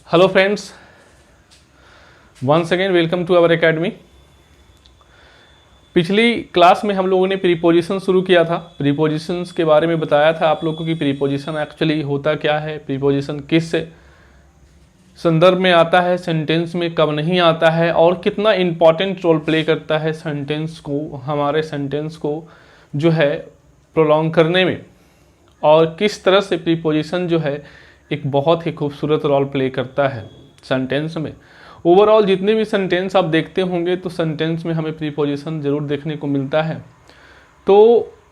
Hello friends, once again welcome to our academy. पिछली class में हम लोगों ने प्रीपोजिशन शुरू किया था। प्रीपोजिशंस के बारे में बताया था आप लोगों को कि प्रीपोजिशन एक्चुअली होता क्या है, प्रीपोजिशन किस संदर्भ में आता है, सेंटेंस में कब नहीं आता है और कितना इम्पॉर्टेंट रोल प्ले करता है सेंटेंस को, हमारे सेंटेंस को जो है प्रोलॉन्ग करने में, और किस तरह से प्रीपोजिशन जो है एक बहुत ही खूबसूरत रोल प्ले करता है सेंटेंस में। ओवरऑल जितने भी सेंटेंस आप देखते होंगे तो सेंटेंस में हमें प्रीपोजिशन ज़रूर देखने को मिलता है। तो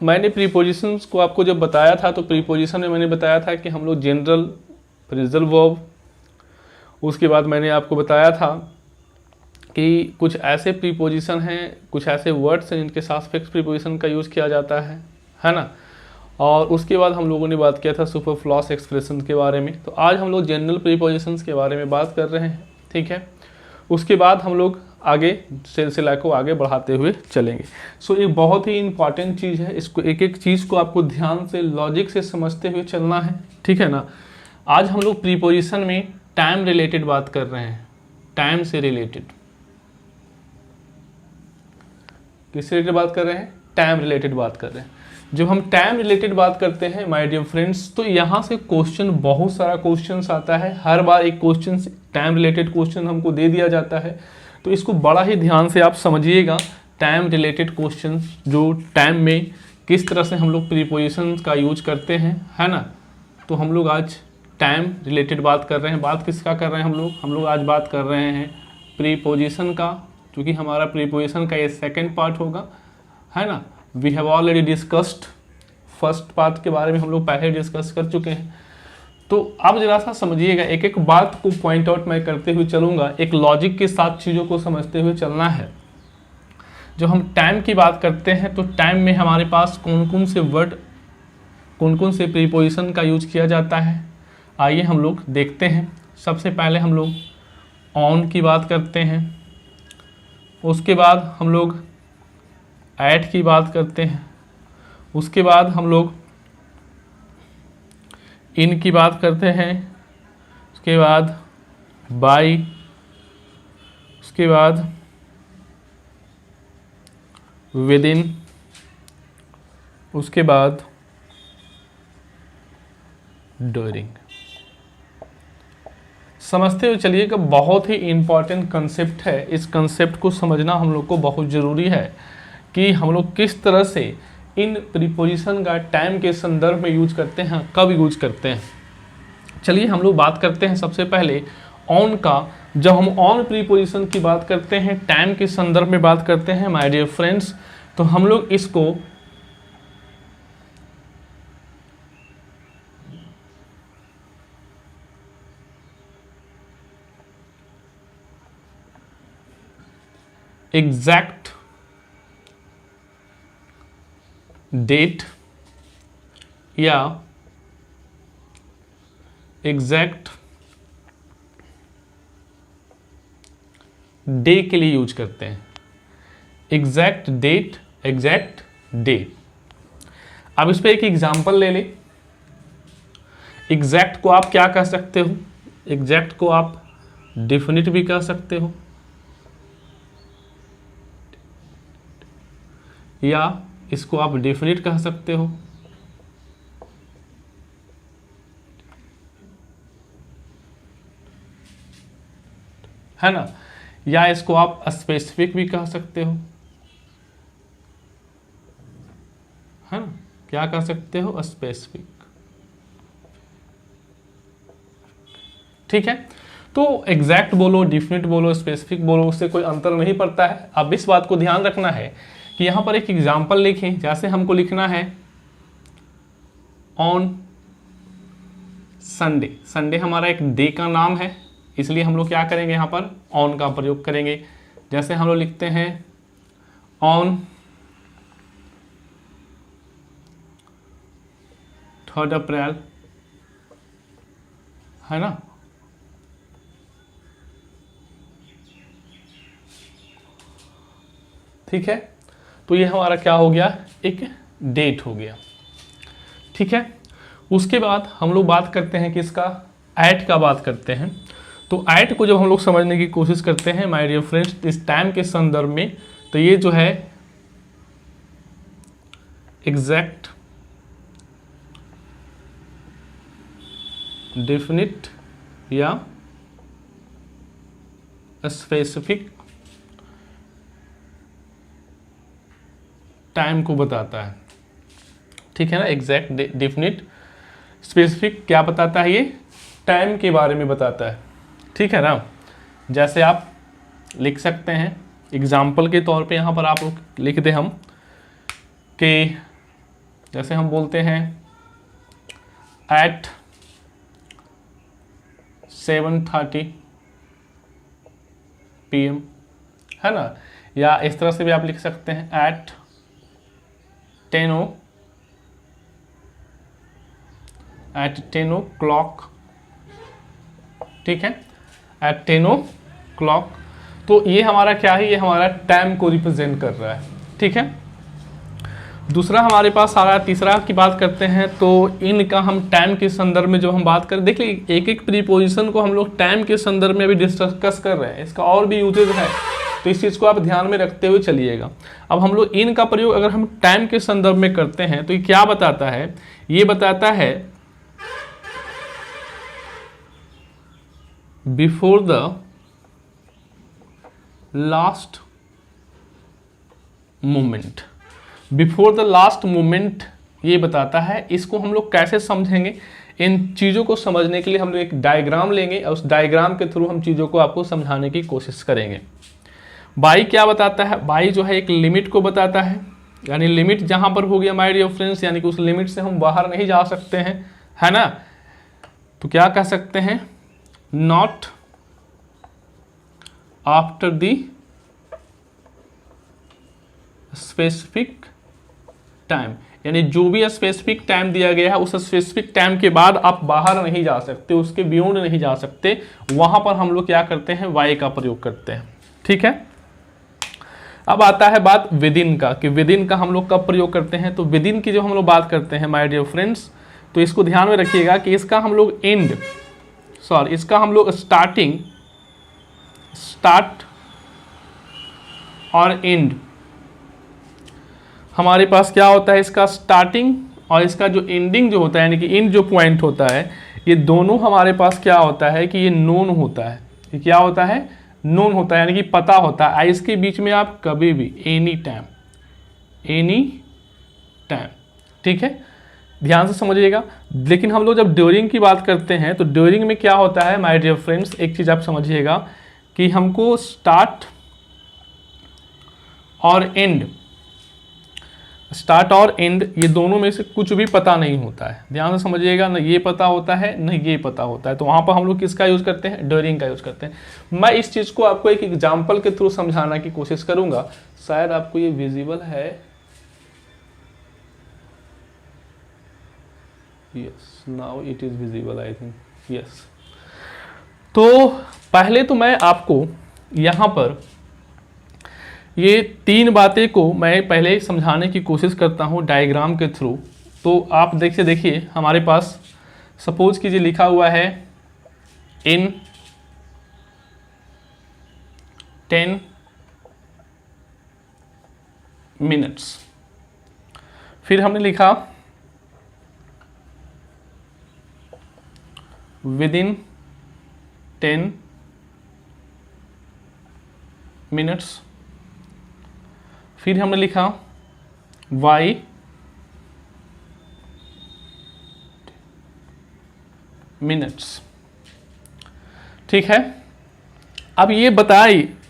मैंने प्रीपोजिशंस को आपको जब बताया था तो प्रीपोजिशन में मैंने बताया था कि हम लोग जनरल, फ्रेजल वर्ब, उसके बाद मैंने आपको बताया था कि कुछ ऐसे प्रीपोजिशन हैं, कुछ ऐसे वर्ड्स हैं जिनके साथ फिक्स प्रीपोजिशन का यूज़ किया जाता है ना। और उसके बाद हम लोगों ने बात किया था सुपरफ्लूअस एक्सप्रेशन के बारे में। तो आज हम लोग जनरल प्रीपोजिशंस के बारे में बात कर रहे हैं, ठीक है। उसके बाद हम लोग आगे सिलसिला को आगे बढ़ाते हुए चलेंगे। सो ये बहुत ही इंपॉर्टेंट चीज़ है, इसको एक एक चीज़ को आपको ध्यान से लॉजिक से समझते हुए चलना है, ठीक है ना। आज हम लोग प्रीपोजिशन में टाइम रिलेटेड बात कर रहे हैं। टाइम से रिलेटेड किससे रिलेटेड बात कर रहे हैं? टाइम रिलेटेड बात कर रहे हैं। जब हम टाइम रिलेटेड बात करते हैं माय डियर फ्रेंड्स, तो यहाँ से क्वेश्चन, बहुत सारा क्वेश्चंस आता है। हर बार एक क्वेश्चन टाइम रिलेटेड क्वेश्चन हमको दे दिया जाता है, तो इसको बड़ा ही ध्यान से आप समझिएगा। टाइम रिलेटेड क्वेश्चंस जो टाइम में किस तरह से हम लोग प्रीपोजिशन का यूज करते हैं, है ना। तो हम लोग आज टाइम रिलेटेड बात कर रहे हैं। बात किसका कर रहे हैं हम लोग आज बात कर रहे हैं प्रीपोजिशन का, क्योंकि हमारा प्रीपोजिशन का ये सेकेंड पार्ट होगा, है ना। We have already discussed first part के बारे में, हम लोग पहले डिस्कस कर चुके हैं। तो अब जरा सा समझिएगा, एक एक बात को पॉइंट आउट मैं करते हुए चलूँगा, एक लॉजिक के साथ चीज़ों को समझते हुए चलना है। जब हम टाइम की बात करते हैं तो टाइम में हमारे पास कौन कौन से वर्ड, कौन कौन से प्रीपोजिशन का यूज किया जाता है, आइए हम लोग देखते हैं। सबसे पहले हम लोग ऑन की बात करते हैं, उसके बाद हम लोग ऐट की बात करते हैं, उसके बाद हम लोग इन की बात करते हैं, उसके बाद बाय, उसके बाद विद इन, उसके बाद ड्यूरिंग। समझते हुए चलिएगा, बहुत ही इंपॉर्टेंट कंसेप्ट है। इस कंसेप्ट को समझना हम लोग को बहुत ज़रूरी है कि हम लोग किस तरह से इन प्रीपोजिशन का टाइम के संदर्भ में यूज करते हैं, कब यूज करते हैं। चलिए हम लोग बात करते हैं सबसे पहले ऑन का। जब हम ऑन प्रीपोजिशन की बात करते हैं, टाइम के संदर्भ में बात करते हैं माय डियर फ्रेंड्स, तो हम लोग इसको एग्जैक्ट डेट या एग्जैक्ट डे के लिए यूज करते हैं। Exact date, exact day. अब इस पे एक एग्जांपल ले ले। एग्जैक्ट को आप क्या कह सकते हो? एग्जैक्ट को आप डेफिनिट भी कह सकते हो, या इसको आप डेफिनिट कह सकते हो, है ना, या इसको आप स्पेसिफिक भी कह सकते हो, है ना। क्या कह सकते हो? स्पेसिफिक, ठीक है। तो एग्जैक्ट बोलो, डेफिनिट बोलो, स्पेसिफिक बोलो, उससे कोई अंतर नहीं पड़ता है। अब इस बात को ध्यान रखना है कि यहाँ पर एक एग्जाम्पल लिखें। जैसे हमको लिखना है ऑन संडे। संडे हमारा एक डे का नाम है, इसलिए हम लोग क्या करेंगे, यहाँ पर ऑन का प्रयोग करेंगे। जैसे हम लोग लिखते हैं ऑन 3 अप्रैल, है ना। ठीक है, तो ये हमारा क्या हो गया, एक डेट हो गया, ठीक है। उसके बाद हम लोग बात करते हैं किसका, ऐट का बात करते हैं। तो एट को जब हम लोग समझने की कोशिश करते हैं माय डियर फ्रेंड्स इस टाइम के संदर्भ में, तो ये जो है एग्जैक्ट, डेफिनिट या स्पेसिफिक टाइम को बताता है। ठीक है ना, एग्जैक्ट, डेफिनिट, स्पेसिफिक क्या बताता है, ये टाइम के बारे में बताता है। ठीक है ना, जैसे आप लिख सकते हैं एग्जाम्पल के तौर पे, यहाँ पर आप लोग लिख दे हम कि जैसे हम बोलते हैं एट 7:30 PM, है ना, या इस तरह से भी आप लिख सकते हैं एट 10 o'clock। ठीक है, एट 10 o'clock। तो ये हमारा क्या है, ये हमारा टाइम को रिप्रेजेंट कर रहा है। ठीक है, दूसरा हमारे पास आ रहा है, तीसरा की बात करते हैं तो इनका हम टाइम के संदर्भ में जब हम बात करें, देखिए एक एक प्रीपोजिशन को हम लोग टाइम के संदर्भ में भी डिस्कस कर रहे हैं, इसका और भी यूजेज है, तो इस चीज़ को आप ध्यान में रखते हुए चलिएगा। अब हम लोग इनका प्रयोग अगर हम टाइम के संदर्भ में करते हैं तो ये क्या बताता है, ये बताता है before the last moment. Before the last moment ये बताता है। इसको हम लोग कैसे समझेंगे, इन चीज़ों को समझने के लिए हम लोग एक डायग्राम लेंगे और उस डायग्राम के थ्रू हम चीज़ों को आपको समझाने की कोशिश करेंगे। बाई क्या बताता है, बाई जो है एक लिमिट को बताता है, यानी लिमिट जहाँ पर हो गया माय डियर फ्रेंड्स, यानी कि उस लिमिट से हम बाहर नहीं जा सकते हैं, है ना, तो क्या कह सकते हैं, not after the specific time, यानी जो भी स्पेसिफिक टाइम दिया गया है उस स्पेसिफिक टाइम के बाद आप बाहर नहीं जा सकते, उसके बियॉन्ड नहीं जा सकते, वहां पर हम लोग क्या करते हैं, वाई का प्रयोग करते हैं। ठीक है, अब आता है बात विद इन का, कि विद इन का हम लोग कब प्रयोग करते हैं। तो विद इन की जो हम लोग बात करते हैं माय डियर फ्रेंड्स, तो इसको ध्यान में रखिएगा कि इसका हम लोग इसका हम लोग स्टार्ट और एंड, हमारे पास क्या होता है, इसका स्टार्टिंग और इसका जो एंडिंग जो होता है, यानी कि एंड जो पॉइंट होता है, ये दोनों हमारे पास क्या होता है कि ये नोन होता है। ये क्या होता है, नोन होता है, यानी कि पता होता है। इसके बीच में आप कभी भी एनी टाइम, ठीक है, ध्यान से समझिएगा। लेकिन हम लोग जब ड्यूरिंग की बात करते हैं तो ड्यूरिंग में क्या होता है माय डियर फ्रेंड्स, एक चीज़ आप समझिएगा कि हमको स्टार्ट और एंड ये दोनों में से कुछ भी पता नहीं होता है। ध्यान से समझिएगा, ना ये पता होता है ना ये पता होता है, तो वहाँ पर हम लोग किसका यूज़ करते हैं, ड्यूरिंग का यूज़ करते हैं। मैं इस चीज़ को आपको एक एग्जांपल के थ्रू समझाने की कोशिश करूँगा, शायद आपको ये विजिबल है। Yes, now it is visible I think, yes. तो पहले तो मैं आपको यहाँ पर ये तीन बातें को मैं पहले समझाने की कोशिश करता हूँ डायग्राम के थ्रू। तो आप देखिए हमारे पास सपोज कीजिए लिखा हुआ है इन 10 मिनट्स, फिर हमने लिखा विद इन 10 मिनट्स, फिर हमने लिखा y मिनट्स। ठीक है, अब ये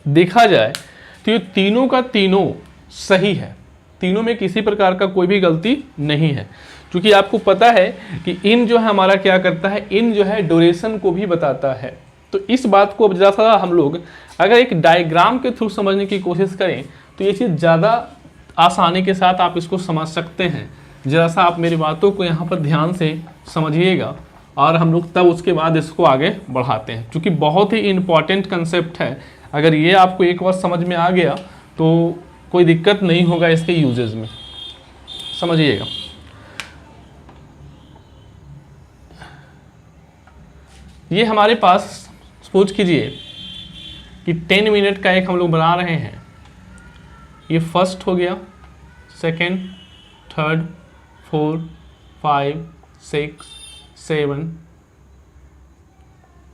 देखा जाए तो ये तीनों का तीनों सही है, तीनों में किसी प्रकार का कोई भी गलती नहीं है, क्योंकि आपको पता है कि इन जो है हमारा क्या करता है, इन जो है ड्यूरेशन को भी बताता है। तो इस बात को अब जरा सा हम लोग अगर एक डायग्राम के थ्रू समझने की कोशिश करें तो ये चीज़ ज़्यादा आसानी के साथ आप इसको समझ सकते हैं। जरा सा आप मेरी बातों को यहाँ पर ध्यान से समझिएगा और हम लोग तब उसके बाद इसको आगे बढ़ाते हैं, क्योंकि बहुत ही इम्पॉर्टेंट कंसेप्ट है। अगर ये आपको एक बार समझ में आ गया तो कोई दिक्कत नहीं होगा इसके यूजेस में, समझिएगा। ये हमारे पास सपोज कीजिए कि 10 मिनट का एक हम लोग बना रहे हैं, ये फर्स्ट हो गया, सेकेंड, थर्ड, 4, 5, 6, 7,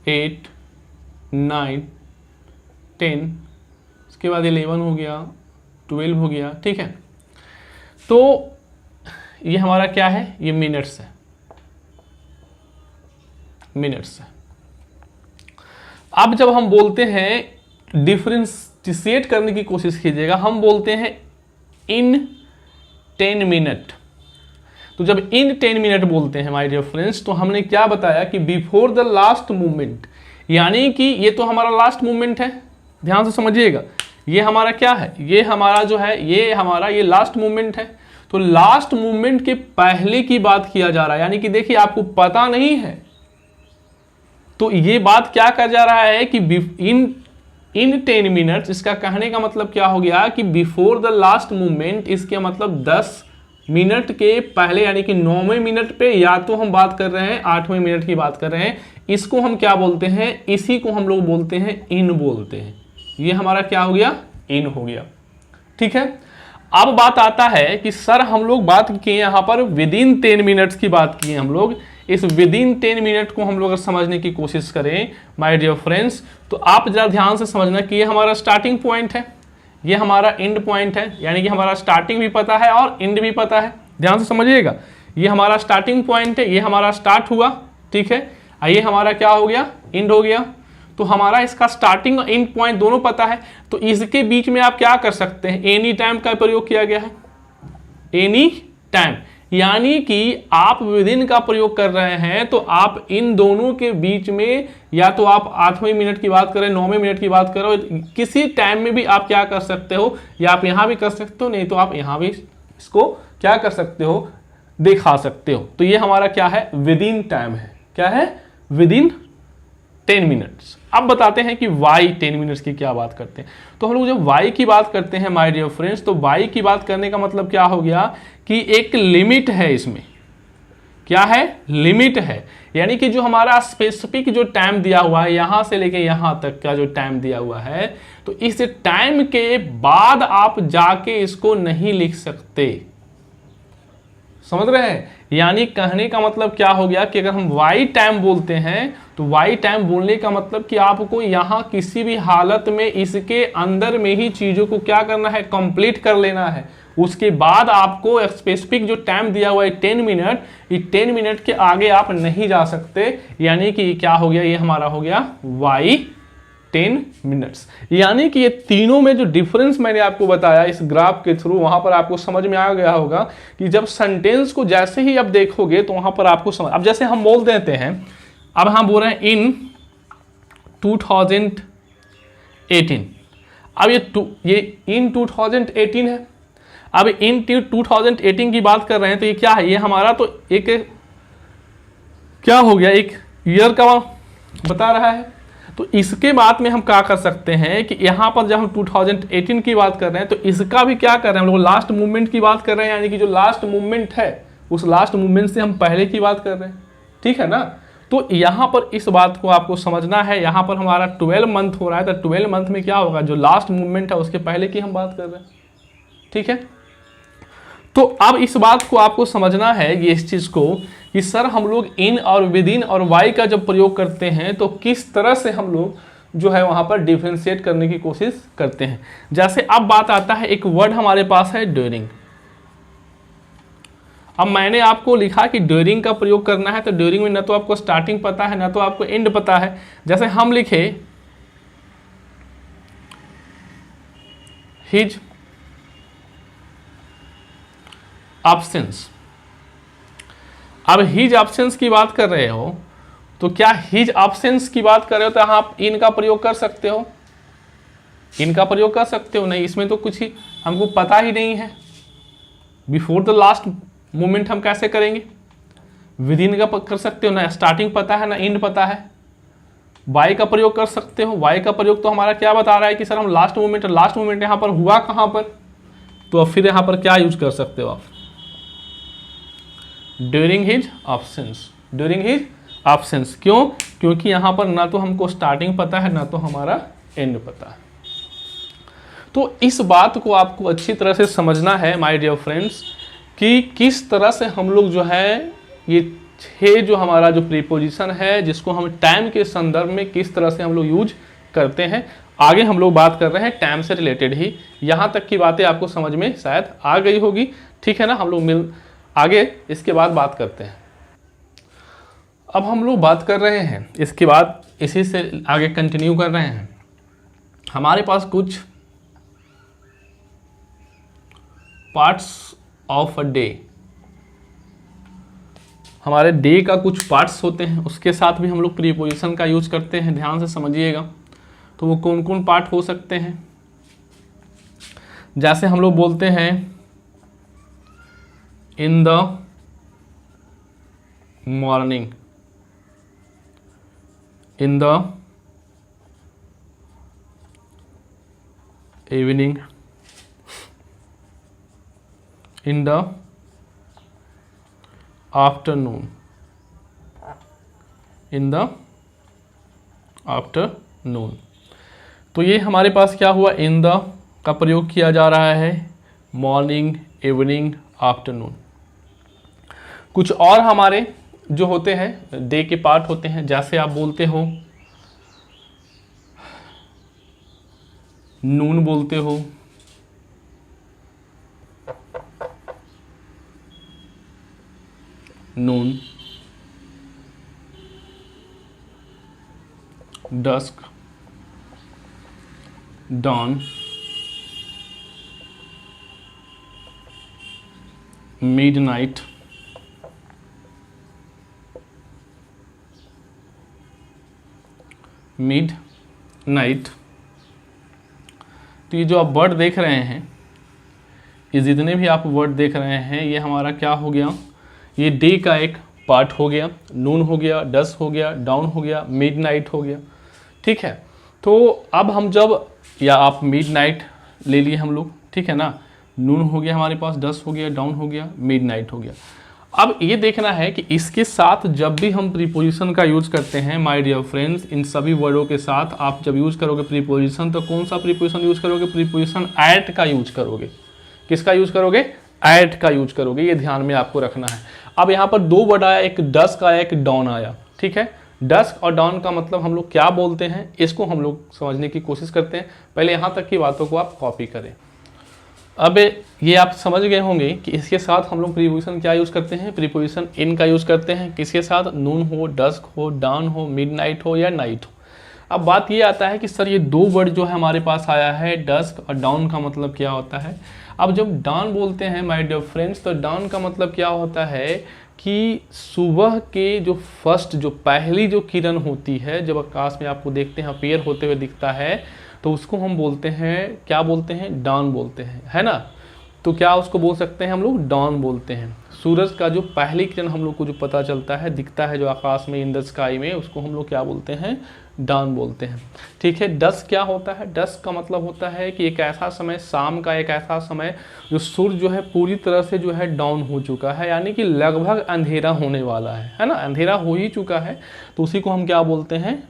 8, 9, 10, उसके बाद 11 हो गया, 12 हो गया, ठीक है। तो ये हमारा क्या है, ये मिनट्स है, मिनट्स है। अब जब हम बोलते हैं डिफरेंशिएट करने की कोशिश कीजिएगा, हम बोलते हैं इन 10 मिनट। तो जब इन 10 मिनट बोलते हैं माय डियर फ्रेंड्स, तो हमने क्या बताया कि बिफोर द लास्ट मूवमेंट, यानी कि ये तो हमारा लास्ट मूवमेंट है, ध्यान से समझिएगा, ये हमारा क्या है, ये हमारा जो है, ये हमारा ये लास्ट मूवमेंट है। तो लास्ट मूवमेंट के पहले की बात किया जा रहा है, यानी कि देखिए आपको पता नहीं है, तो ये बात क्या कर जा रहा है कि इन 10 मिनट्स, इसका कहने का मतलब क्या हो गया कि बिफोर द लास्ट मूवमेंट, इसके मतलब 10 मिनट के पहले, यानी कि 9वें मिनट पे, या तो हम बात कर रहे हैं 8वें मिनट की बात कर रहे हैं, इसको हम क्या बोलते हैं, इसी को हम लोग बोलते हैं इन बोलते हैं। ये हमारा क्या हो गया, इन हो गया, ठीक है। अब बात आता है कि सर हम लोग बात किए यहाँ पर विद इन 10 मिनट्स की बात की है हम लोग, इस विद इन 10 मिनट को हम लोग अगर समझने की कोशिश करें माय डियर फ्रेंड्स, तो आप जरा ध्यान से समझना कि ये हमारा स्टार्टिंग पॉइंट है, ये हमारा एंड पॉइंट है, यानी कि हमारा स्टार्टिंग भी पता है और एंड भी पता है, ध्यान से समझिएगा। ये हमारा स्टार्टिंग पॉइंट है, ये हमारा स्टार्ट हुआ, ठीक है, ये हमारा क्या हो गया, एंड हो गया। तो हमारा इसका स्टार्टिंग और एंड पॉइंट दोनों पता है, तो इसके बीच में आप क्या कर सकते हैं, एनी टाइम का प्रयोग किया गया है, एनी टाइम, यानी कि आप विदिन का प्रयोग कर रहे हैं, तो आप इन दोनों के बीच में, या तो आप 8वें मिनट की बात करें, 9वें मिनट की बात करो, किसी टाइम में भी आप क्या कर सकते हो, या आप यहां भी कर सकते हो, नहीं तो आप यहां भी इसको क्या कर सकते हो, दिखा सकते हो। तो ये हमारा क्या है, विदिन टाइम है, क्या है, विदिन 10 मिनट्स। अब बताते हैं कि वाई 10 मिनट्स की क्या बात करते हैं। तो हम लोग जब वाई की बात करते हैं माय डियर फ्रेंड्स, तो वाई की बात करने का मतलब क्या हो गया कि एक लिमिट है, इसमें क्या है, लिमिट है, यानी कि जो हमारा स्पेसिफिक जो टाइम दिया हुआ है, यहां से लेके यहां तक का जो टाइम दिया हुआ है, तो इस टाइम के बाद आप जाके इसको नहीं लिख सकते, समझ रहे हैं। यानी कहने का मतलब क्या हो गया कि अगर हम वाई टाइम बोलते हैं, तो वाई टाइम बोलने का मतलब कि आपको यहां किसी भी हालत में इसके अंदर में ही चीजों को क्या करना है, कंप्लीट कर लेना है। उसके बाद आपको स्पेसिफिक जो टाइम दिया हुआ है 10 मिनट, ये 10 मिनट के आगे आप नहीं जा सकते, यानी कि क्या हो गया, ये हमारा हो गया वाई 10 मिनट्स। यानी कि ये तीनों में जो डिफरेंस मैंने आपको बताया इस ग्राफ के थ्रू, वहां पर आपको समझ में आ गया होगा कि जब सेंटेंस को जैसे ही आप देखोगे तो वहां पर आपको समझ, अब जैसे हम बोल देते हैं, अब हम बोल रहे हैं इन 2018, अब ये इन 2018 है, अब इन 2018 की बात कर रहे हैं, तो ये क्या है, ये हमारा तो एक क्या हो गया, एक ईयर का बता रहा है। तो इसके बाद में हम क्या कर सकते हैं कि यहां पर जब हम 2018 की बात कर रहे हैं, तो इसका भी क्या कर रहे हैं, हम लोग लास्ट मूवमेंट की बात कर रहे हैं, यानी कि जो लास्ट मूवमेंट है उस लास्ट मूवमेंट से हम पहले की बात कर रहे हैं, ठीक है ना। तो यहां पर इस बात को आपको समझना है, यहां पर हमारा 12 मंथ हो रहा है, तो 12 मंथ में क्या होगा, जो लास्ट मूवमेंट है उसके पहले की हम बात कर रहे हैं, ठीक है। तो अब इस बात को आपको समझना है, ये इस चीज को कि सर हम लोग इन और विद इन और वाई का जब प्रयोग करते हैं तो किस तरह से हम लोग जो है वहां पर डिफरेंशिएट करने की कोशिश करते हैं। जैसे अब बात आता है, एक वर्ड हमारे पास है ड्यूरिंग। अब मैंने आपको लिखा कि ड्यूरिंग का प्रयोग करना है, तो ड्यूरिंग में ना तो आपको स्टार्टिंग पता है ना तो आपको एंड पता है। जैसे हम लिखे हिज एब्सेंस, अब हिज एब्सेंस की बात कर रहे हो, तो क्या हिज एब्सेंस की बात कर रहे हो तो आप इन का प्रयोग कर सकते हो, इनका प्रयोग कर सकते हो, नहीं इसमें तो कुछ ही हमको पता ही नहीं है। बिफोर द लास्ट मोमेंट हम कैसे करेंगे, विद इन का कर सकते हो, ना स्टार्टिंग पता है ना एंड पता है। वाई का प्रयोग कर सकते हो, वाई का प्रयोग तो हमारा क्या बता रहा है कि सर हम लास्ट मोमेंट यहाँ पर हुआ कहाँ पर, तो अब फिर यहाँ पर क्या यूज कर सकते हो आप, during his absence, during his absence. क्यों? क्योंकि यहाँ पर ना तो हमको स्टार्टिंग पता है ना तो हमारा एंड पता है। तो इस बात को आपको अच्छी तरह से समझना है माय डियर फ्रेंड्स कि किस तरह से हम लोग जो है ये 6 जो हमारा जो प्रीपोजिशन है जिसको हम टाइम के संदर्भ में किस तरह से हम लोग यूज करते हैं। आगे हम लोग बात कर रहे हैं टाइम से रिलेटेड ही, यहाँ तक की बातें आपको समझ में शायद आ गई होगी, ठीक है ना। हम लोग आगे इसके बाद बात करते हैं। अब हम लोग बात कर रहे हैं इसके बाद, इसी से आगे कंटिन्यू कर रहे हैं। हमारे पास कुछ पार्ट्स ऑफ अ डे, हमारे डे का कुछ पार्ट्स होते हैं, उसके साथ भी हम लोग प्रीपोजिशन का यूज करते हैं। ध्यान से समझिएगा। तो वो कौन कौन पार्ट हो सकते हैं? जैसे हम लोग बोलते हैं in the morning, in the evening, in the afternoon, in the afternoon. तो ये हमारे पास क्या हुआ? इन द का प्रयोग किया जा रहा है, मॉर्निंग, इवनिंग, आफ्टरनून। कुछ और हमारे जो होते हैं डे के पार्ट होते हैं, जैसे आप बोलते हो नून, बोलते हो नून, डस्क, dawn, midnight, midnight। तो ये जो आप वर्ड देख रहे हैं, ये जितने भी आप वर्ड देख रहे हैं, ये हमारा क्या हो गया? ये डे का एक पार्ट हो गया। नून हो गया, डस्क हो गया, डाउन हो गया, मिडनाइट हो गया, ठीक है। तो अब हम जब, या आप मिडनाइट ले लिए हम लोग, ठीक है ना। नून हो गया हमारे पास, डस्क हो गया, डाउन हो गया, मिडनाइट हो गया। अब ये देखना है कि इसके साथ जब भी हम प्रीपोजिशन का यूज करते हैं माय डियर फ्रेंड्स, इन सभी वर्डों के साथ आप जब यूज करोगे प्रीपोजिशन, तो कौन सा प्रीपोजिशन यूज करोगे? प्रीपोजिशन एट का यूज करोगे। किसका यूज करोगे? एट का यूज करोगे। ये ध्यान में आपको रखना है। अब यहाँ पर 2 वर्ड आया, एक डस्क आया, एक डाउन आया, ठीक है। डस्क और डाउन का मतलब हम लोग क्या बोलते हैं, इसको हम लोग समझने की कोशिश करते हैं। पहले यहाँ तक की बातों को आप कॉपी करें। अब ये आप समझ गए होंगे कि इसके साथ हम लोग प्रीपोजिशन क्या यूज़ करते हैं? प्रीपोजिशन इन का यूज़ करते हैं। किसके साथ? नून हो, डस्क हो, डाउन हो, मिडनाइट हो या नाइट हो। अब बात ये आता है कि सर ये 2 वर्ड जो है हमारे पास आया है, डस्क और डाउन का मतलब क्या होता है? अब जब डाउन बोलते हैं माय डियर फ्रेंड्स, तो डाउन का मतलब क्या होता है कि सुबह के जो फर्स्ट, जो पहली जो किरण होती है, जब आकाश में आपको देखते हैं अपीयर होते हुए दिखता है, तो उसको हम बोलते हैं, क्या बोलते हैं? डाउन बोलते हैं, है ना। तो क्या उसको बोल सकते हैं हम लोग? डाउन बोलते हैं। सूरज का जो पहली किरण हम लोग को जो पता चलता है, दिखता है जो आकाश में, इन द स्काई में, उसको हम लोग क्या बोलते हैं? डाउन बोलते हैं, ठीक है। डस्क क्या होता है? डस्क का मतलब होता है कि एक ऐसा समय, शाम का एक ऐसा समय जो सूर्य जो है पूरी तरह से जो है डाउन हो चुका है, यानी कि लगभग अंधेरा होने वाला है ना। अंधेरा हो ही चुका है, तो उसी को हम क्या बोलते हैं?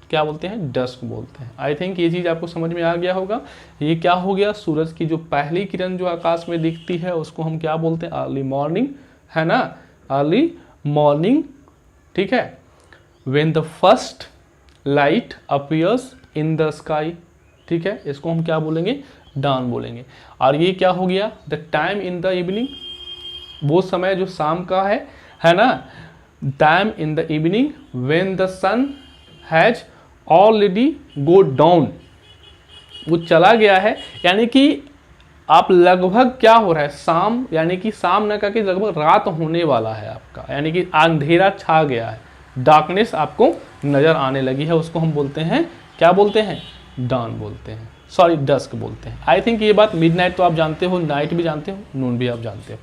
क्या बोलते हैं? डस्क बोलते हैं। आई थिंक ये चीज़ आपको समझ में आ गया होगा। ये क्या हो गया? सूरज की जो पहली किरण जो आकाश में दिखती है, उसको हम क्या बोलते हैं? अर्ली मॉर्निंग, है ना। अर्ली मॉर्निंग, ठीक है। When the first light appears in the sky, ठीक है, इसको हम क्या बोलेंगे? डाउन बोलेंगे। और ये क्या हो गया? The time in the evening, वो समय जो शाम का है ना। Time in the evening when the sun has already go down, वो चला गया है, यानी कि आप लगभग क्या हो रहा है? शाम, यानी कि शाम न करके लगभग रात होने वाला है आपका, यानी कि अंधेरा छा गया है, डार्कनेस आपको नजर आने लगी है, उसको हम बोलते हैं, क्या बोलते हैं? डाउन बोलते हैं, सॉरी डस्क बोलते हैं। आई थिंक ये बात, मिडनाइट तो आप जानते हो, नाइट भी जानते हो, नून भी आप जानते हो,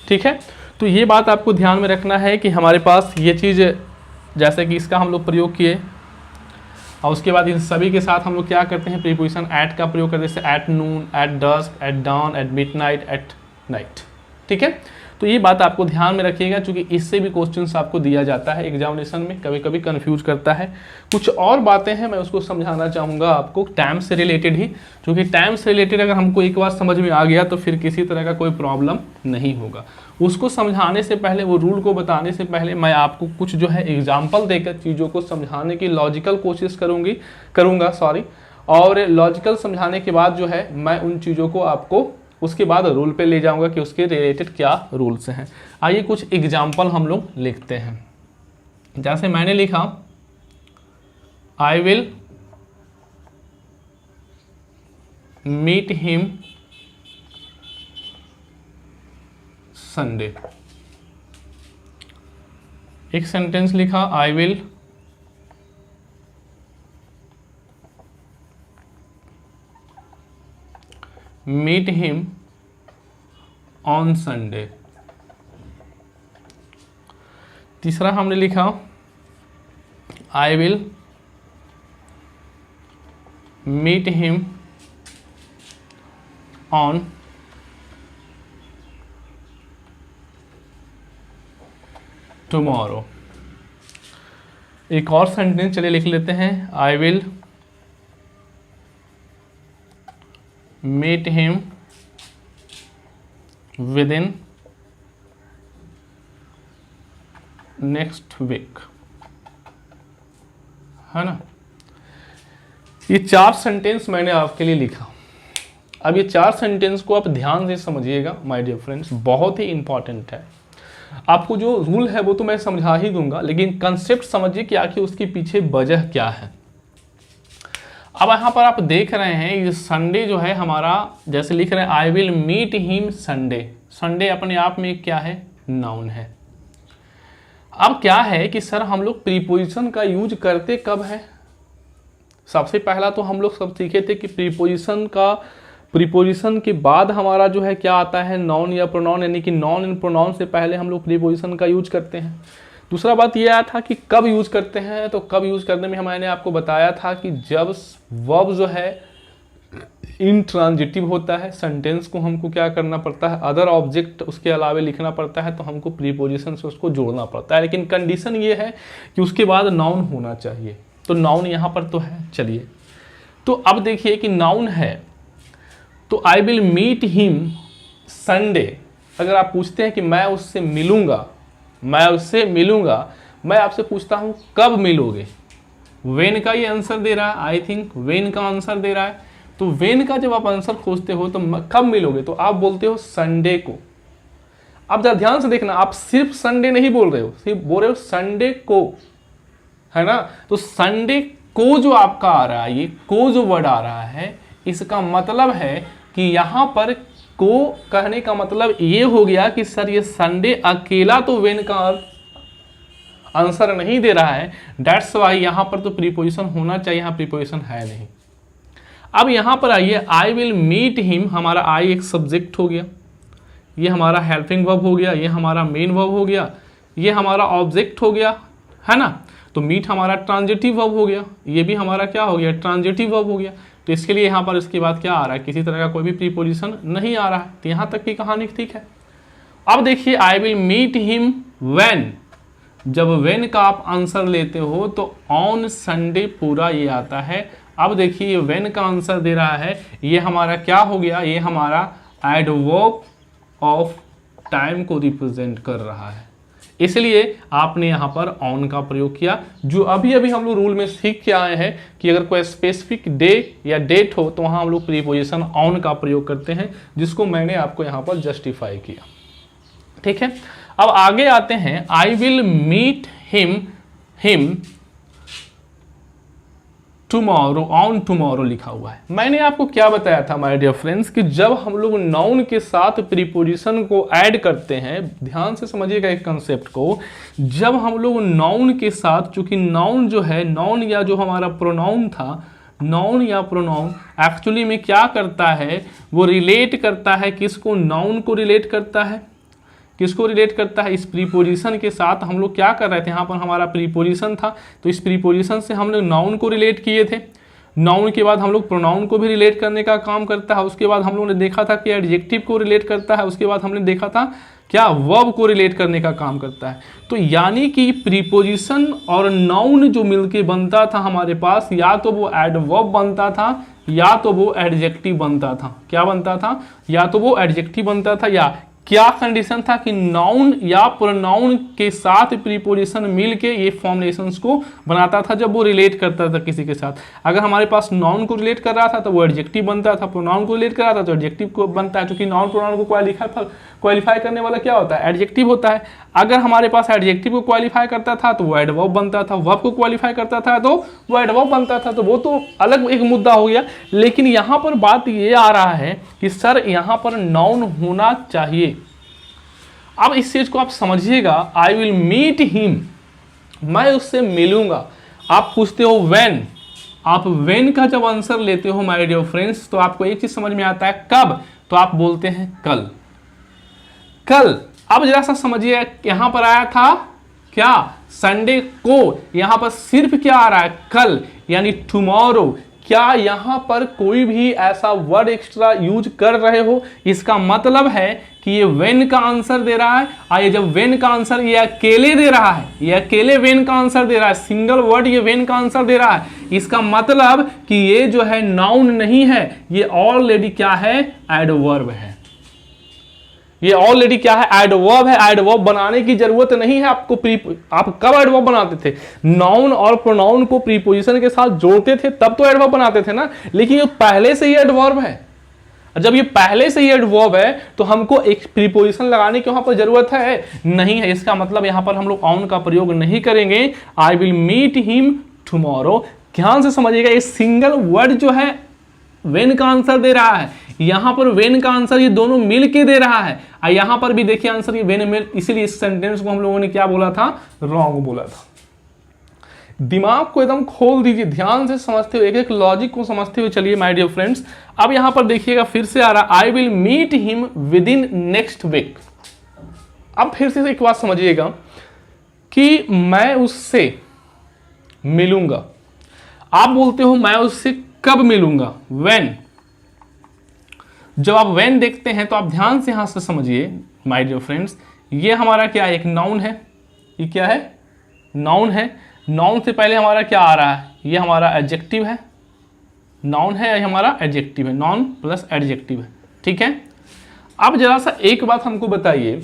ठीक है। तो ये बात आपको ध्यान में रखना है कि हमारे पास ये चीज़, जैसे कि इसका हम लोग प्रयोग किए, और उसके बाद इन सभी के साथ हम लोग क्या करते हैं? प्रीपोजिशन एट का प्रयोग करते हैं, जैसे at noon, at dusk, at dawn, at midnight, at night, ठीक है। तो ये बात आपको ध्यान में रखिएगा, क्योंकि इससे भी क्वेश्चंस आपको दिया जाता है एग्जामिनेशन में, कभी कभी कंफ्यूज करता है। कुछ और बातें हैं मैं उसको समझाना चाहूँगा आपको टाइम से रिलेटेड ही, क्योंकि टाइम से रिलेटेड अगर हमको एक बार समझ में आ गया तो फिर किसी तरह का कोई प्रॉब्लम नहीं होगा। उसको समझाने से पहले, वो रूल को बताने से पहले मैं आपको कुछ जो है एग्जाम्पल देकर चीज़ों को समझाने की लॉजिकल कोशिश करूँगा और लॉजिकल समझाने के बाद जो है मैं उन चीज़ों को आपको उसके बाद रूल पे ले जाऊंगा कि उसके रिलेटेड क्या रूल्स हैं। आइए कुछ एग्जाम्पल हम लोग लिखते हैं। जैसे मैंने लिखा, I will meet him Sunday. एक सेंटेंस लिखा, I will meet him on Sunday. तीसरा हमने लिखा, I will meet him on tomorrow. एक और सेंटेंस चलिए लिख लेते हैं, I will meet him within next week, है ना। ये 4 सेंटेंस मैंने आपके लिए लिखा। अब ये 4 सेंटेंस को आप ध्यान से समझिएगा माय डियर फ्रेंड्स, बहुत ही इंपॉर्टेंट है। आपको जो रूल है वो तो मैं समझा ही दूंगा, लेकिन कंसेप्ट समझिए कि आखिर उसके पीछे वजह क्या है। अब यहाँ पर आप देख रहे हैं ये संडे जो है हमारा, जैसे लिख रहे हैं I will meet him Sunday. Sunday अपने आप में क्या है, नाउन है। अब क्या है कि सर हम लोग प्रीपोजिशन का यूज करते कब है। सबसे पहला तो हम लोग सब सीखे थे कि प्रीपोजिशन के बाद हमारा जो है क्या आता है, नाउन या प्रोनाउन, यानी कि नाउन एंड प्रोनाउन से पहले हम लोग प्रीपोजिशन का यूज करते हैं। दूसरा बात यह आया था कि कब यूज करते हैं, तो कब यूज करने में मैंने आपको बताया था कि जब वर्ब जो है इंट्रांजिटिव होता है, सेंटेंस को हमको क्या करना पड़ता है, अदर ऑब्जेक्ट उसके अलावे लिखना पड़ता है, तो हमको प्रीपोजिशन से उसको जोड़ना पड़ता है। लेकिन कंडीशन ये है कि उसके बाद नाउन होना चाहिए, तो नाउन यहाँ पर तो है। चलिए, तो अब देखिए कि नाउन है, तो I will meet him Sunday. अगर आप पूछते हैं कि मैं उससे मिलूंगा, मैं आपसे पूछता हूं कब मिलोगे, वेन का ये आंसर दे रहा है, आई थिंक वेन का आंसर दे रहा है। तो वेन का जब आप आंसर खोजते हो तो कब मिलोगे, तो आप बोलते हो संडे को। अब जरा ध्यान से देखना, आप सिर्फ संडे नहीं बोल रहे हो, सिर्फ बोल रहे हो संडे को, है ना। तो संडे को जो आपका आ रहा है, ये को जो वर्ड आ रहा है, इसका मतलब है कि यहां पर को कहने का मतलब ये हो गया कि सर ये संडे अकेला तो वेन का आंसर नहीं दे रहा है, दैट्स वाई यहां पर तो प्रीपोजिशन होना चाहिए, यहां प्रीपोजिशन है नहीं। अब यहां पर आइए, आई विल मीट हिम, हमारा आई एक सब्जेक्ट हो गया, ये हमारा हेल्पिंग वर्ब हो गया, ये हमारा मेन वर्ब हो गया, ये हमारा ऑब्जेक्ट हो गया, है ना। तो मीट हमारा ट्रांजिटिव वर्ब हो गया, ये भी हमारा क्या हो गया, ट्रांजिटिव वर्ब हो गया। तो इसके लिए यहाँ पर इसके बाद क्या आ रहा है, किसी तरह का कोई भी प्रीपोजिशन नहीं आ रहा है। तो यहाँ तक की कहानी ठीक है। अब देखिए, I will meet him when, जब व्हेन का आप आंसर लेते हो तो ऑन संडे पूरा ये आता है। अब देखिए व्हेन का आंसर दे रहा है, ये हमारा क्या हो गया, ये हमारा एडवर्ब ऑफ टाइम को रिप्रेजेंट कर रहा है, इसलिए आपने यहाँ पर ऑन का प्रयोग किया। जो अभी अभी हम लोग रूल में सीख के आए हैं कि अगर कोई स्पेसिफिक डे या डेट हो तो वहाँ हम लोग प्रीपोजिशन ऑन का प्रयोग करते हैं, जिसको मैंने आपको यहाँ पर जस्टिफाई किया। ठीक है, अब आगे आते हैं, I will meet him tomorrow, on tomorrow लिखा हुआ है। मैंने आपको क्या बताया था माय डियर फ्रेंड्स कि जब हम लोग नाउन के साथ प्रीपोजिशन को ऐड करते हैं, ध्यान से समझिएगा एक कंसेप्ट को, जब हम लोग नाउन के साथ, चूंकि नाउन जो है, नाउन या जो हमारा प्रोनाउन था, नाउन या प्रोनाउन एक्चुअली में क्या करता है, वो रिलेट करता है किसको, नाउन को रिलेट करता है। किसको रिलेट करता है, इस प्रीपोजिशन के साथ। हम लोग क्या कर रहे थे, यहाँ पर हमारा प्रीपोजिशन था, तो इस प्रीपोजिशन से हम लोग नाउन को रिलेट किए थे। नाउन के बाद हम लोग प्रोनाउन को भी रिलेट करने का काम करता है। उसके बाद हम लोगों ने देखा था कि एडजेक्टिव को रिलेट करता है। उसके बाद हमने देखा था क्या वर्ब को रिलेट करने का काम करता है। तो यानी कि प्रीपोजिशन और नाउन जो मिलके बनता था हमारे पास, या तो वो एडवर्ब बनता था या तो वो एडजेक्टिव बनता था। क्या बनता था? या तो वो एडजेक्टिव बनता था, या क्या कंडीशन था कि नाउन या प्रोनाउन के साथ प्रीपोजिशन मिलके ये फॉर्मुलेशंस को बनाता था जब वो रिलेट करता था किसी के साथ। अगर हमारे पास नाउन को रिलेट कर रहा था तो वो एडजेक्टिव बनता था, प्रोनाउन को रिलेट कर रहा था तो एडजेक्टिव को बनता है, क्योंकि नाउन प्रोनाउन को क्वालिफाई करने वाला क्या होता है? एडजेक्टिव होता है। अगर हमारे पास एडजेक्टिव को क्वालिफाई करता था तो वो एडवर्ब बनता था, वर्ब को क्वालिफाई करता था तो वो एडवर्ब बनता था। तो वो तो अलग एक मुद्दा हो गया। लेकिन यहाँ पर बात ये आ रहा है कि सर यहाँ पर नाउन होना चाहिए। अब इस चीज को आप समझिएगा, आई विल मीट हिम, मैं उससे मिलूंगा। आप पूछते हो व्हेन, आप व्हेन का जब आंसर लेते हो माय डियर फ्रेंड्स तो आपको एक चीज समझ में आता है, कब? तो आप बोलते हैं कल। कल। अब जरा सा समझिए, यहां पर आया था क्या? संडे को। यहां पर सिर्फ क्या आ रहा है? कल, यानी टुमारो। क्या यहां पर कोई भी ऐसा वर्ड एक्स्ट्रा यूज कर रहे हो? इसका मतलब है कि ये व्हेन का आंसर दे रहा है। और ये जब व्हेन का आंसर ये अकेले दे रहा है, ये अकेले व्हेन का आंसर दे रहा है, सिंगल वर्ड ये व्हेन का आंसर दे रहा है, इसका मतलब कि ये जो है नाउन नहीं है, ये ऑलरेडी क्या है? एडवर्ब है। ये ऑलरेडी क्या है? एडवर्ब है। एडवर्ब बनाने की जरूरत नहीं है आपको। आप कब एडवर्ब बनाते थे? नाउन और प्रोनाउन को प्रीपोजिशन के साथ जोड़ते थे तब तो एडवर्ब बनाते थे ना। लेकिन ये पहले से ही एडवर्ब है। जब ये पहले से ही एडवर्ब है तो हमको एक प्रीपोजिशन लगाने की वहां पर जरूरत है नहीं है। इसका मतलब यहां पर हम लोग ऑन का प्रयोग नहीं करेंगे। I will meet him tomorrow. ध्यान से समझिएगा, ये सिंगल वर्ड जो है व्हेन का आंसर दे रहा है। यहां पर व्हेन का आंसर ये दोनों मिल के दे रहा है, और यहां पर भी देखिए आंसर ये व्हेन मिल। इसीलिए इस सेंटेंस को हम लोगों ने क्या बोला था? रॉन्ग बोला था। दिमाग को एकदम खोल दीजिए, ध्यान से समझते हुए, एक एक लॉजिक को समझते हुए चलिए माय डियर फ्रेंड्स। अब यहां पर देखिएगा फिर से आ रहा, I will meet him within next week. अब फिर से एक बात समझिएगा कि मैं उससे मिलूंगा। आप बोलते हो मैं उससे कब मिलूंगा? व्हेन। जब आप व्हेन देखते हैं तो आप ध्यान से यहां से समझिए माय डियर फ्रेंड्स, ये हमारा क्या है? एक नाउन है। ये क्या है? नाउन है। नाउन से पहले हमारा क्या आ रहा है? ये हमारा एडजेक्टिव है। नाउन है, ये हमारा एडजेक्टिव है। नाउन प्लस एडजेक्टिव है, ठीक है। अब जरा सा एक बात हमको बताइए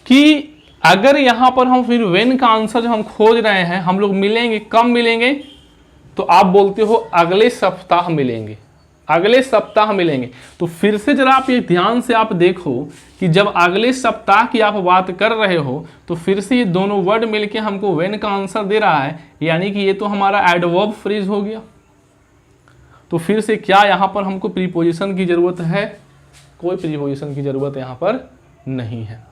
कि अगर यहां पर हम फिर व्हेन का आंसर जो हम खोज रहे हैं, हम लोग मिलेंगे कब मिलेंगे? तो आप बोलते हो अगले सप्ताह मिलेंगे। अगले सप्ताह मिलेंगे। तो फिर से जरा आप ये ध्यान से आप देखो कि जब अगले सप्ताह की आप बात कर रहे हो तो फिर से ये दोनों वर्ड मिलके हमको व्हेन का आंसर दे रहा है, यानी कि ये तो हमारा एडवर्ब फ्रेज हो गया। तो फिर से क्या यहां पर हमको प्रीपोजिशन की जरूरत है? कोई प्रीपोजिशन की जरूरत यहां पर नहीं है,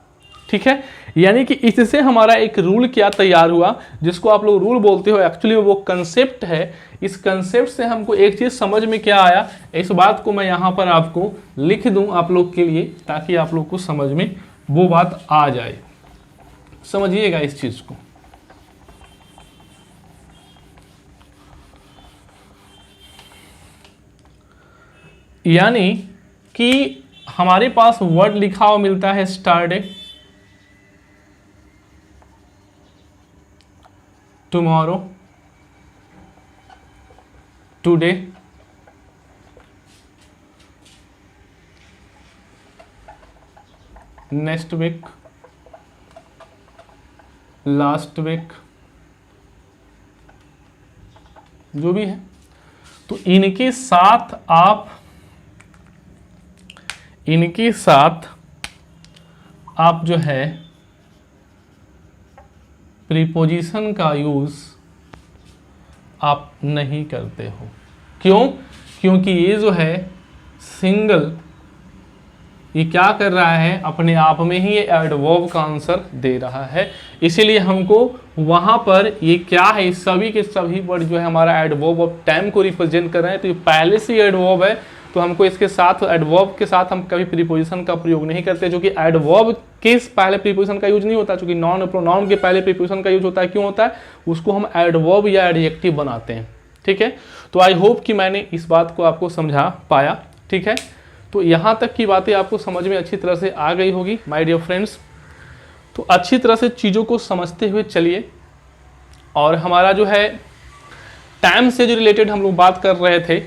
ठीक है। यानी कि इससे हमारा एक रूल क्या तैयार हुआ, जिसको आप लोग रूल बोलते हो, एक्चुअली वो कंसेप्ट है। इस कंसेप्ट से हमको एक चीज समझ में क्या आया, इस बात को मैं यहां पर आपको लिख दूं आप लोग के लिए, ताकि आप लोग को समझ में वो बात आ जाए। समझिएगा इस चीज को। यानी कि हमारे पास वर्ड लिखा हुआ मिलता है yesterday, tomorrow, today, next week, last week, जो भी है। तो इनके साथ आप जो है प्रीपोजिशन का यूज आप नहीं करते हो। क्यों? क्योंकि ये जो है सिंगल, ये क्या कर रहा है? अपने आप में ही ये एडवर्ब का आंसर दे रहा है। इसीलिए हमको वहां पर ये क्या है, सभी के सभी वर्ड जो है हमारा एडवर्ब ऑफ टाइम को रिप्रेजेंट कर रहे हैं। तो ये पहले से ही एडवर्ब है, तो हमको इसके साथ एडवर्ब के साथ हम कभी प्रीपोजिशन का प्रयोग नहीं करते, जो कि एडवर्ब के पहले प्रीपोजिशन का यूज नहीं होता, क्योंकि नॉन और प्रोनाउन के पहले प्रीपोजिशन का यूज होता है। क्यों होता है? उसको हम एडवर्ब या एडजेक्टिव बनाते हैं, ठीक है। तो आई होप कि मैंने इस बात को आपको समझा पाया, ठीक है। तो यहाँ तक की बातें आपको समझ में अच्छी तरह से आ गई होगी माय डियर फ्रेंड्स। तो अच्छी तरह से चीज़ों को समझते हुए चलिए। और हमारा जो है टाइम से जो रिलेटेड हम लोग बात कर रहे थे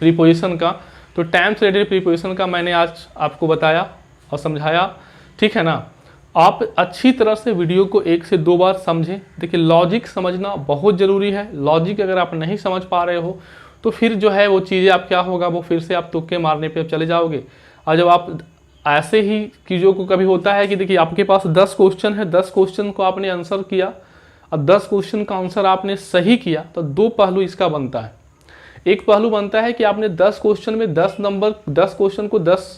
प्रीपोजिशन का, तो टाइम से रिलेटेड प्रीपोजिशन का मैंने आज आपको बताया और समझाया, ठीक है ना। आप अच्छी तरह से वीडियो को 1 से 2 बार समझें। देखिए लॉजिक समझना बहुत ज़रूरी है। लॉजिक अगर आप नहीं समझ पा रहे हो तो फिर जो है वो चीज़ें आप क्या होगा, वो फिर से आप तुक्के मारने पे चले जाओगे। और जब आप ऐसे ही चीज़ों को कभी होता है कि देखिए आपके पास 10 क्वेश्चन है, 10 क्वेश्चन को आपने आंसर किया और 10 क्वेश्चन का आंसर आपने सही किया, तो 2 पहलू इसका बनता है। एक पहलू बनता है कि आपने 10 क्वेश्चन में 10 क्वेश्चन को 10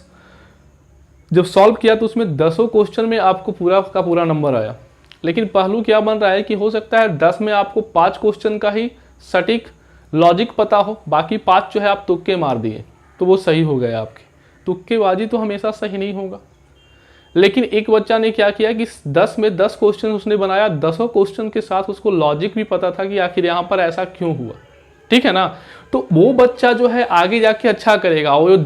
जब सॉल्व किया तो उसमें 10 क्वेश्चन में आपको पूरा का पूरा नंबर आया। लेकिन पहलू क्या बन रहा है कि हो सकता है 10 में आपको 5 क्वेश्चन का ही सटीक लॉजिक पता हो, बाकी 5 जो है आप तुक्के मार दिए तो वो सही हो गए आपके। तुक्केबाजी तो हमेशा सही नहीं होगा। लेकिन एक बच्चा ने क्या किया कि 10 में 10 क्वेश्चन उसने बनाया, 10 क्वेश्चन के साथ उसको लॉजिक भी पता था कि आखिर यहाँ पर ऐसा क्यों हुआ, ठीक है ना। तो वो बच्चा जो है आगे जाके अच्छा करेगा। और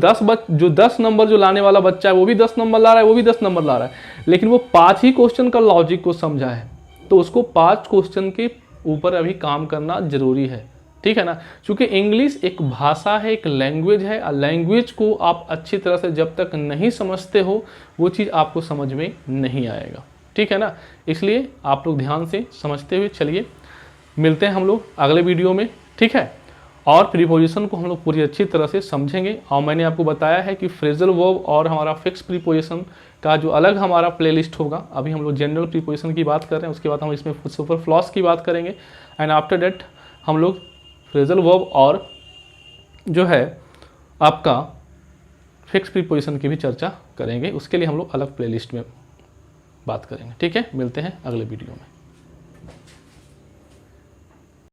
जो 10 नंबर जो लाने वाला बच्चा है वो भी 10 नंबर ला रहा है, वो भी 10 नंबर ला रहा है, लेकिन वो 5 ही क्वेश्चन का लॉजिक को समझा है, तो उसको 5 क्वेश्चन के ऊपर अभी काम करना जरूरी है, ठीक है ना। क्योंकि इंग्लिश एक भाषा है, एक लैंग्वेज है, और लैंग्वेज को आप अच्छी तरह से जब तक नहीं समझते हो वो चीज़ आपको समझ में नहीं आएगा, ठीक है ना। इसलिए आप लोग ध्यान से समझते हुए चलिए। मिलते हैं हम लोग अगले वीडियो में, ठीक है। और प्रीपोजिशन को हम लोग पूरी अच्छी तरह से समझेंगे। और मैंने आपको बताया है कि फ्रेजल वर्ब और हमारा फिक्स प्रीपोजिशन का जो अलग हमारा प्लेलिस्ट होगा। अभी हम लोग जनरल प्रीपोजिशन की बात कर रहे हैं, उसके बाद हम इसमें सुपरफ्लॉस की बात करेंगे, एंड आफ्टर दैट हम लोग फ्रेजल वर्ब और जो है आपका फिक्स प्रीपोजिशन की भी चर्चा करेंगे। उसके लिए हम लोग अलग प्लेलिस्ट में बात करेंगे, ठीक है। मिलते हैं अगले वीडियो में।